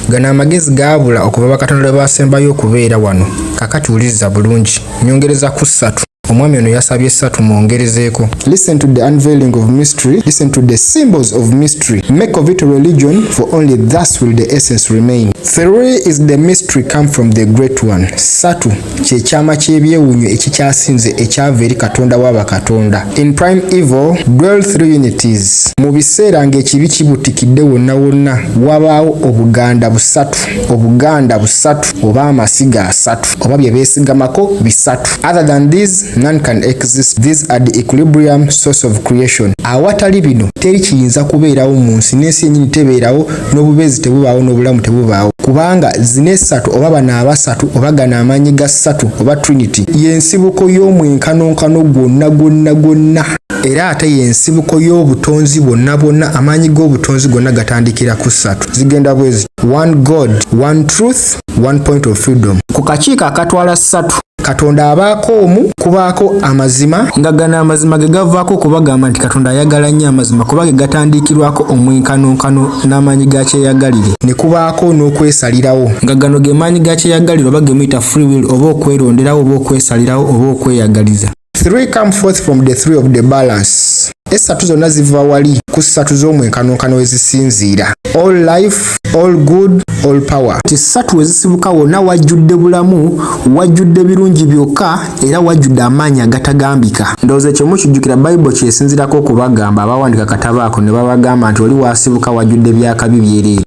Gano amagezi gaabula okuva bakatonda basembayo okubeera wano. Kakati wuliriza bulungi. Nyongereza ku ssatu. Omwami ono yasabye ssatu mwongerezeeko. Listen to the unveiling of mystery. Listen to the symbols of mystery. Make of it a religion, for only thus will the essence remain. 3 is the mystery come from the great one. Ssatu kye kyama ky'ebyewuunyo ekikyasinze ekyava eri Katonda w'abakatonda. In prime evil dwell 3 unities. Mu biseera ng'ekibi kibutikidde wonna wonna wabaawo obuganda busatu oba amasiga asatu oba bye beesigamako bisatu. Other than these none can exist. These are the equilibrium source of creation. Awatali bino teri kiyinza kubeerawo mu nsi, n'ensi yennyini tebeerawo, n'obubeezi tebubaawo, n'obulamu tebubaawo, kubanga zino essatu oba bano abasatu oba gano amaanyi ga ssatu oba Trinity y'ensibuko y'omwenkanonkano gwonna era ate y'ensibuko y'obutonzi bwonna amaanyi g'obutonzi gonna gatandikira ku ssatu. Zigenda bwezi: one God, one truth, one point of freedom. Ku kakiiko akatwala ssatu Katonda abaako omu, kubaako amazima, nga gano amazima ge gavaako kubagamba nti Katonda ayagala nnyo amazima kuba ge gatandikirwako omwenkanonkano n'amaanyi ga kyeyagalire, ne kubaako n'okwesalirawo, nga gano ge maanyi ga kyeyagalire oba ge muyita free will oba okweronderawo oba okwesalirawo oba okweyagaliza. 3 come forth from the 3 of the balance. Essatu zonna ziva wali ku ssatu z'omwenkanonkano wezisinziira. All life, all good, all power. Ssatu wezisibuka wonna wajjudde bulamu, wajjudde birungi byokka era wajjudde amaanyi agatagambika. Ndowooza ekyo mukijjukira Bayibuli kyesinzirako okubagamba abawandiika katabo ako ne babagamba nti oli wasibuka wajjudde byakabi byereere.